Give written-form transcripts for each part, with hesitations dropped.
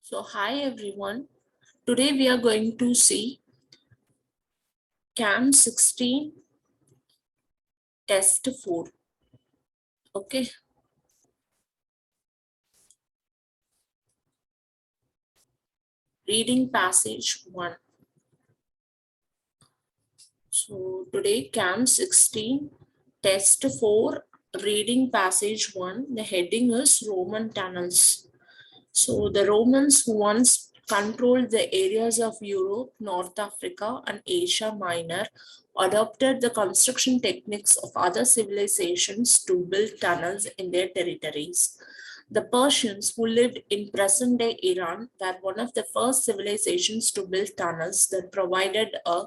So hi everyone. Today we are going to see CAM 16 test 4. Okay. Reading passage 1. So today CAM 16 test 4 reading passage 1. The heading is Roman tunnels. So the Romans who once controlled the areas of Europe, North Africa, and Asia Minor adopted the construction techniques of other civilizations to build tunnels in their territories. The Persians, who lived in present day Iran, were one of the first civilizations to build tunnels that provided a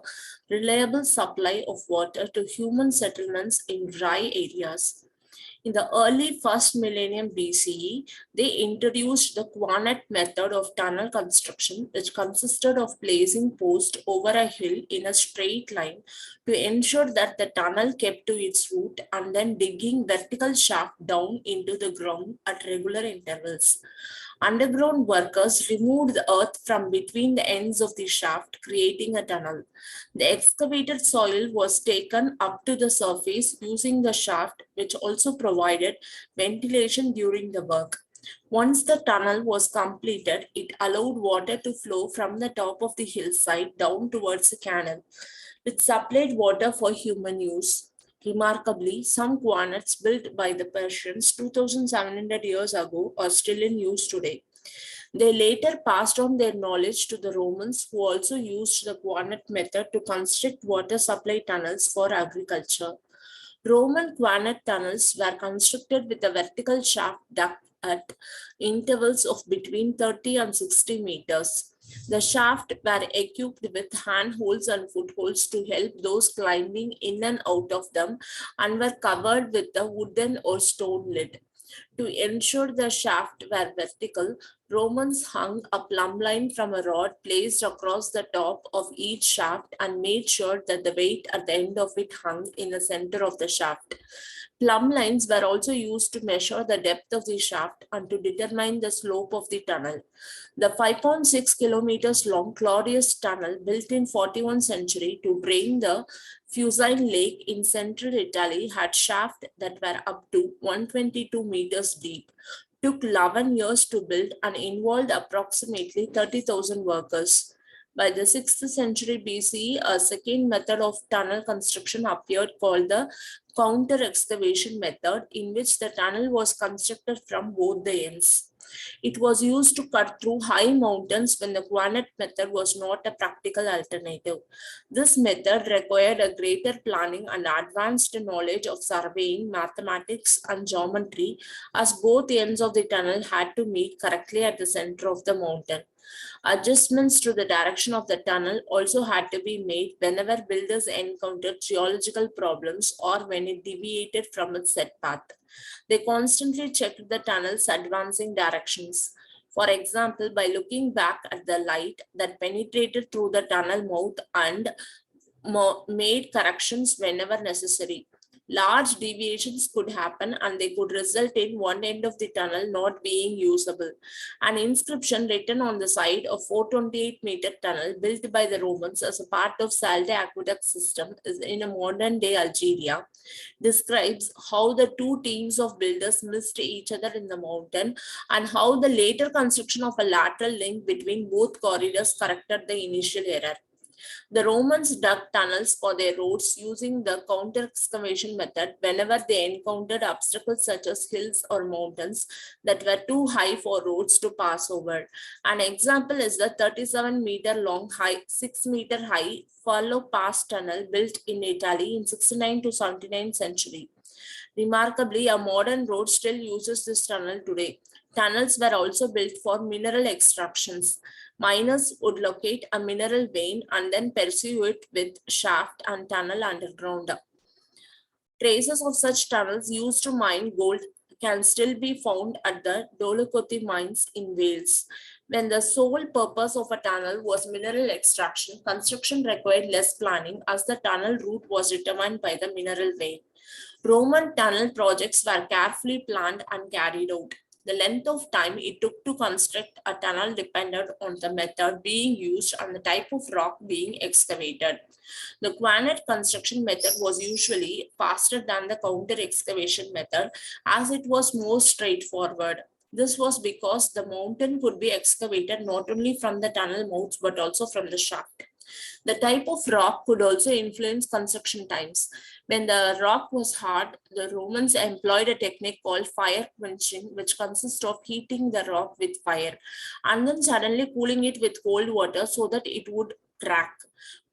reliable supply of water to human settlements in dry areas. In the early first millennium BCE, they introduced the Quanet method of tunnel construction, which consisted of placing posts over a hill in a straight line to ensure that the tunnel kept to its route and then digging vertical shaft down into the ground at regular intervals. Underground workers removed the earth from between the ends of the shaft, creating a tunnel. The excavated soil was taken up to the surface using the shaft, which also provided ventilation during the work. Once the tunnel was completed, it allowed water to flow from the top of the hillside down towards the canal, which supplied water for human use. Remarkably, some quanets built by the Persians 2,700 years ago are still in use today. They later passed on their knowledge to the Romans, who also used the Quanet method to construct water supply tunnels for agriculture. Roman Quanet tunnels were constructed with a vertical shaft dug at intervals of between 30 and 60 meters. The shaft were equipped with handholds and footholds to help those climbing in and out of them and were covered with a wooden or stone lid. To ensure the shaft were vertical, Romans hung a plumb line from a rod placed across the top of each shaft and made sure that the weight at the end of it hung in the center of the shaft. Plumb lines were also used to measure the depth of the shaft and to determine the slope of the tunnel. The 5.6 kilometers long Claudius Tunnel, built in 41st century to drain the Fucine Lake in central Italy, had shafts that were up to 122 meters deep, took 11 years to build, and involved approximately 30,000 workers. By the 6th century BCE, a second method of tunnel construction appeared called the counter excavation method, in which the tunnel was constructed from both the ends. It was used to cut through high mountains when the Quanet method was not a practical alternative. This method required a greater planning and advanced knowledge of surveying, mathematics, and geometry, as both ends of the tunnel had to meet correctly at the center of the mountain. Adjustments to the direction of the tunnel also had to be made whenever builders encountered geological problems or when it deviated from its set path. They constantly checked the tunnel's advancing directions. For example, by looking back at the light that penetrated through the tunnel mouth and made corrections whenever necessary. Large deviations could happen and they could result in one end of the tunnel not being usable. An inscription written on the side of 428-meter tunnel built by the Romans as a part of Salde aqueduct system is in a modern day Algeria describes how the two teams of builders missed each other in the mountain and how the later construction of a lateral link between both corridors corrected the initial error. The Romans dug tunnels for their roads using the counter excavation method whenever they encountered obstacles such as hills or mountains that were too high for roads to pass over. An example is the 37-meter long, 6-meter high Fallo Pass tunnel built in Italy in 69 to 79 century. Remarkably, a modern road still uses this tunnel today. Tunnels were also built for mineral extractions. Miners would locate a mineral vein and then pursue it with shaft and tunnel underground. Traces of such tunnels used to mine gold can still be found at the Dolokoti mines in Wales. When the sole purpose of a tunnel was mineral extraction, construction required less planning as the tunnel route was determined by the mineral vein. Roman tunnel projects were carefully planned and carried out. The length of time it took to construct a tunnel depended on the method being used and the type of rock being excavated. The granite construction method was usually faster than the counter excavation method as it was more straightforward. This was because the mountain could be excavated not only from the tunnel mouths but also from the shaft. The type of rock could also influence construction times. When the rock was hard, the Romans employed a technique called fire quenching, which consists of heating the rock with fire and then suddenly cooling it with cold water so that it would crack.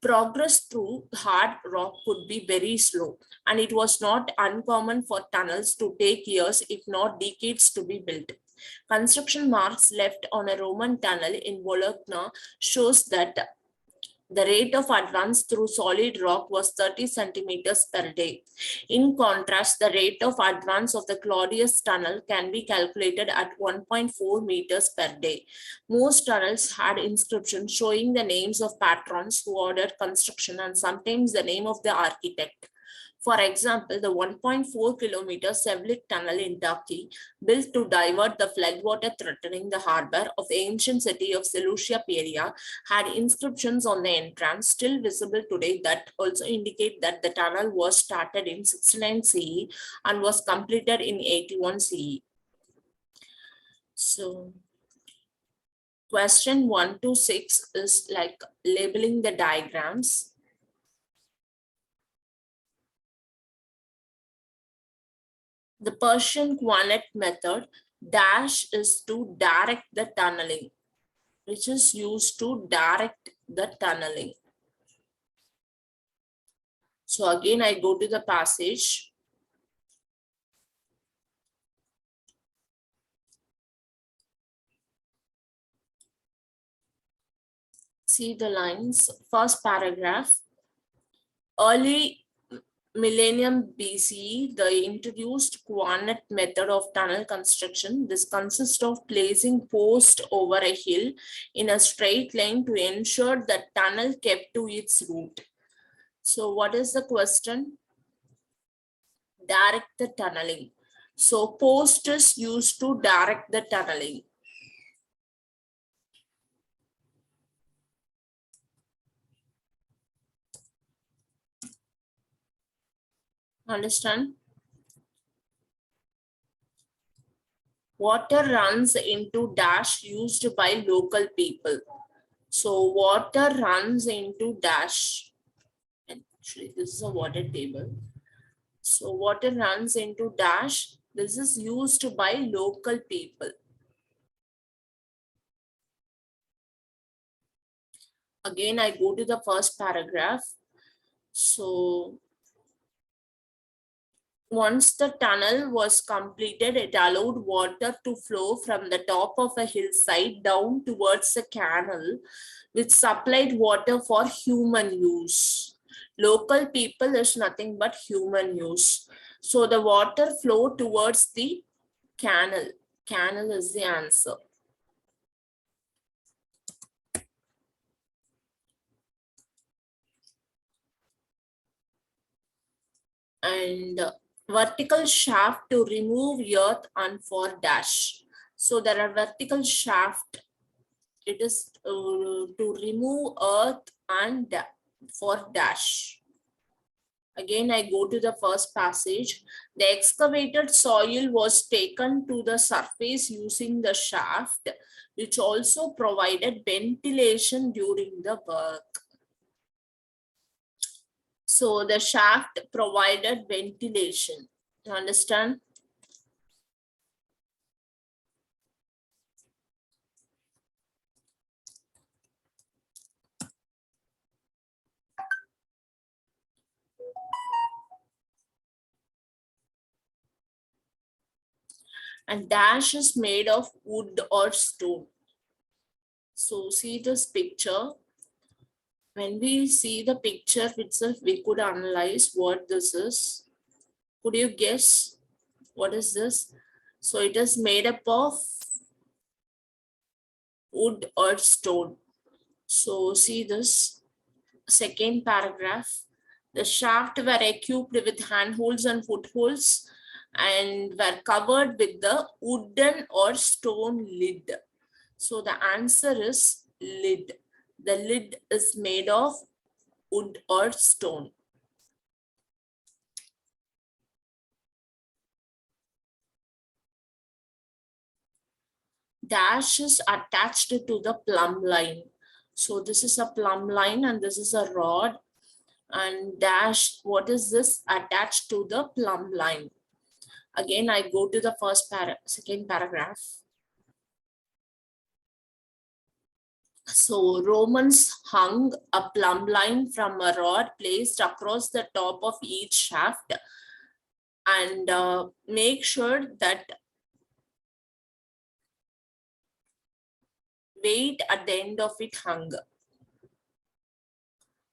Progress through hard rock could be very slow, and it was not uncommon for tunnels to take years, if not decades, to be built. Construction marks left on a Roman tunnel in Bologna shows that the rate of advance through solid rock was 30 centimeters per day. In contrast, the rate of advance of the Claudius tunnel can be calculated at 1.4 meters per day. Most tunnels had inscriptions showing the names of patrons who ordered construction and sometimes the name of the architect. For example, the 1.4-kilometer Sevlik Tunnel in Turkey, built to divert the floodwater threatening the harbor of the ancient city of Seleucia Peria, had inscriptions on the entrance still visible today that also indicate that the tunnel was started in 69 CE and was completed in 81 CE. So, question 1 to 6 is like labeling the diagrams. The Persian Quanet method dash is to direct the tunneling, which is used to direct the tunneling. So again, I go to the passage. See the lines. First paragraph. Early millennium BCE, the introduced Quanet method of tunnel construction. This consists of placing posts over a hill in a straight line to ensure that tunnel kept to its route. So what is the question? Direct the tunneling. So post is used to direct the tunneling. Understand? Water runs into dash used by local people. So water runs into dash. Actually, this is a water table. So water runs into dash. This is used by local people. Again, I go to the first paragraph. So once the tunnel was completed, it allowed water to flow from the top of a hillside down towards a canal, which supplied water for human use. Local people is nothing but human use. So the water flow towards the canal. Canal is the answer. And vertical shaft to remove earth and for dash. So there are vertical shaft. It is to remove earth and for dash. Again, I go to the first passage. The excavated soil was taken to the surface using the shaft, which also provided ventilation during the work. So the shaft provided ventilation. You understand? And dash is made of wood or stone. So see this picture. When we see the picture itself, we could analyze what this is. Could you guess what is this? So it is made up of wood or stone. So see this second paragraph. The shaft were equipped with handholds and footholds, and were covered with the wooden or stone lid. So the answer is lid. The lid is made of wood or stone. Dash is attached to the plumb line. So this is a plumb line and this is a rod. And dash, what is this? Attached to the plumb line. Again, I go to the second paragraph. So Romans hung a plumb line from a rod placed across the top of each shaft and make sure that weight at the end of it hung.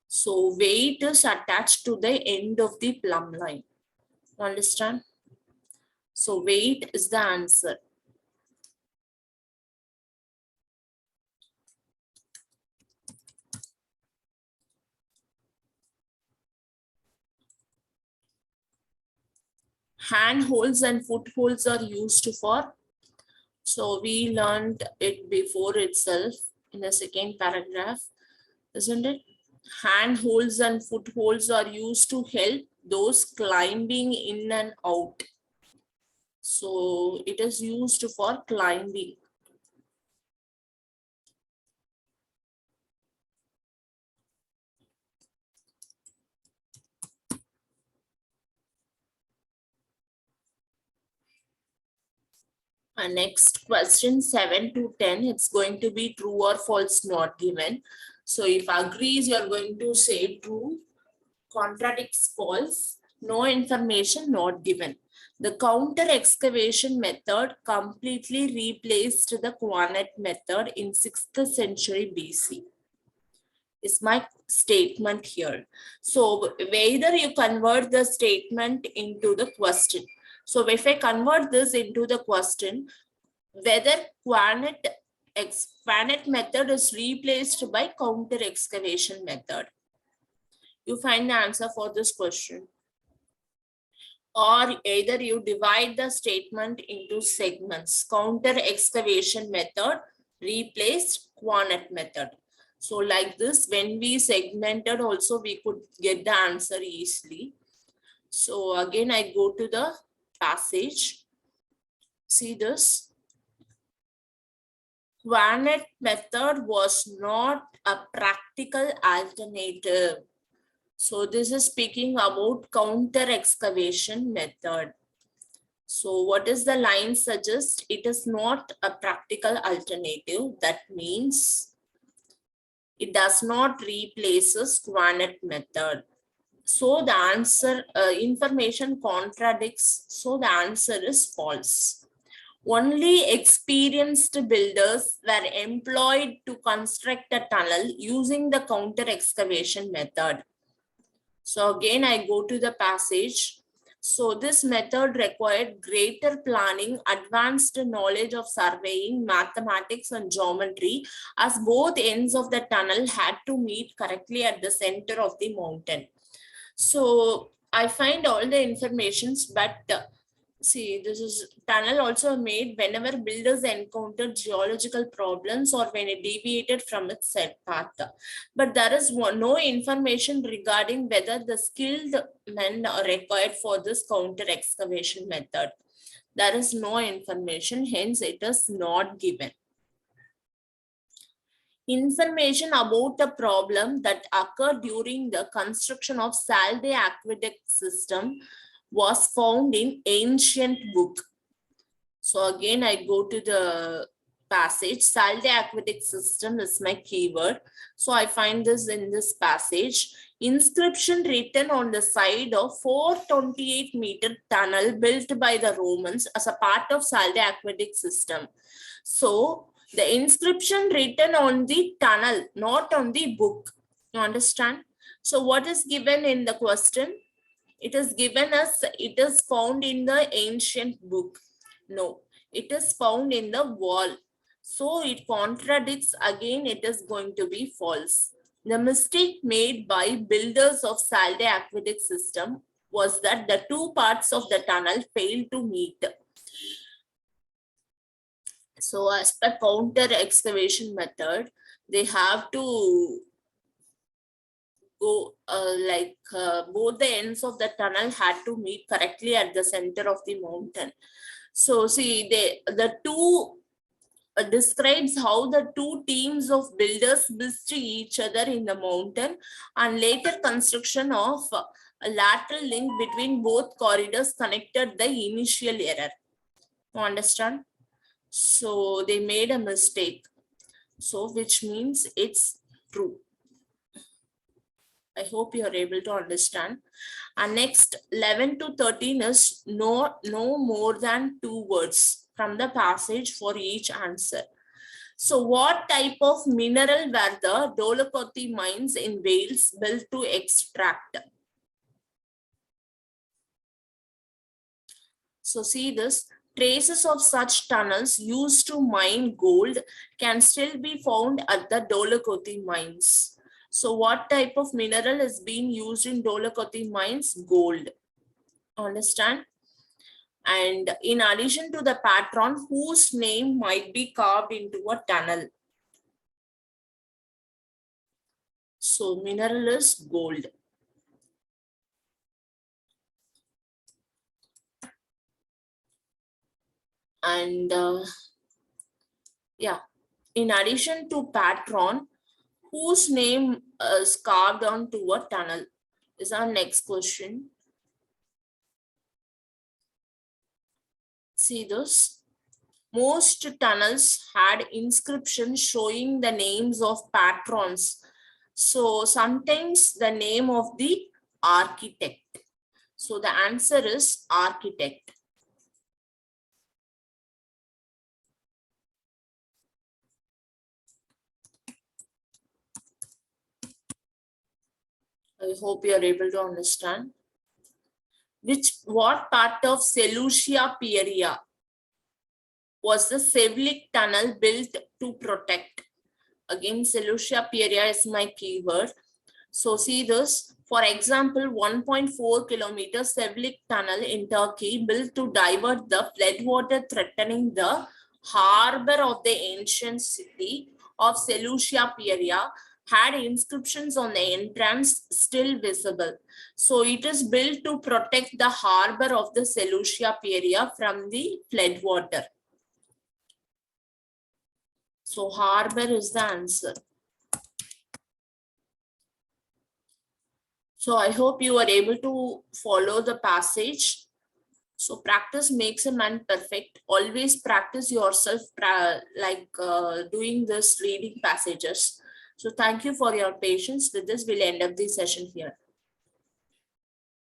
So weight is attached to the end of the plumb line. Understand? So weight is the answer. Hand holes and foot holes are used for. So we learned it before itself in the second paragraph, isn't it? Hand holes and foot holes are used to help those climbing in and out. So it is used for climbing. And next question 7 to 10, it's going to be true or false, not given. So if agrees, you're going to say true, contradicts false, no information, not given. The counter excavation method completely replaced the Quanet method in 6th century BC. Is my statement here. So whether you convert the statement into the question. So if I convert this into the question, whether Quanet method is replaced by counter excavation method. You find the answer for this question. Or either you divide the statement into segments. Counter excavation method replaced Quanet method. So like this, when we segmented also, we could get the answer easily. So again, I go to the passage. See this. Quanet method was not a practical alternative. So this is speaking about counter excavation method. So what does the line suggest? It is not a practical alternative. That means it does not replace a Quanet method. So the answer, information contradicts. So the answer is false. Only experienced builders were employed to construct a tunnel using the counter excavation method. So again, I go to the passage. So this method required greater planning, advanced knowledge of surveying, mathematics, and geometry, as both ends of the tunnel had to meet correctly at the center of the mountain. So I find all the informations, but see, this is tunnel also made whenever builders encountered geological problems or when it deviated from its set path. But there is no information regarding whether the skilled men are required for this counter excavation method. There is no information, hence it is not given. Information about the problem that occurred during the construction of Salde aqueduct system was found in ancient book. So again, I go to the passage. Salde aqueduct system is my keyword. So I find this in this passage. Inscription written on the side of 428-meter tunnel built by the Romans as a part of Salde aqueduct system. So the inscription written on the tunnel, not on the book. You understand? So what is given in the question? It is given as it is found in the ancient book. No, it is found in the wall. So it contradicts again, it is going to be false. The mistake made by builders of Salde aqueduct system was that the two parts of the tunnel failed to meet. So as per counter excavation method, they have to go both the ends of the tunnel had to meet correctly at the center of the mountain. So see, the two describes how the two teams of builders missed each other in the mountain, and later construction of a lateral link between both corridors connected the initial error. You understand? So they made a mistake. So which means it's true. I hope you are able to understand. And next 11 to 13 is no more than 2 words from the passage for each answer. So what type of mineral were the Dolokoti mines in Wales built to extract? So see this, traces of such tunnels used to mine gold can still be found at the Dolokoti mines. So what type of mineral is being used in Dolokoti mines? Gold. Understand? And in addition to the patron, whose name might be carved into a tunnel? So mineral is gold. And yeah, in addition to patron, whose name is carved onto a tunnel is our next question. See this. Most tunnels had inscriptions showing the names of patrons. So sometimes the name of the architect. So the answer is architect. I hope you are able to understand. What part of Seleucia Pieria was the Sevlik tunnel built to protect? Again, Seleucia Pieria is my keyword. So see this. For example, 1.4 kilometer Sevlik tunnel in Turkey built to divert the floodwater threatening the harbor of the ancient city of Seleucia Pieria had inscriptions on the entrance still visible. So it is built to protect the harbor of the Seleucia Pieria from the floodwater. So harbor is the answer. So I hope you are able to follow the passage. So practice makes a man perfect. Always practice yourself doing this reading passages. So thank you for your patience. With this, we'll end up the session here.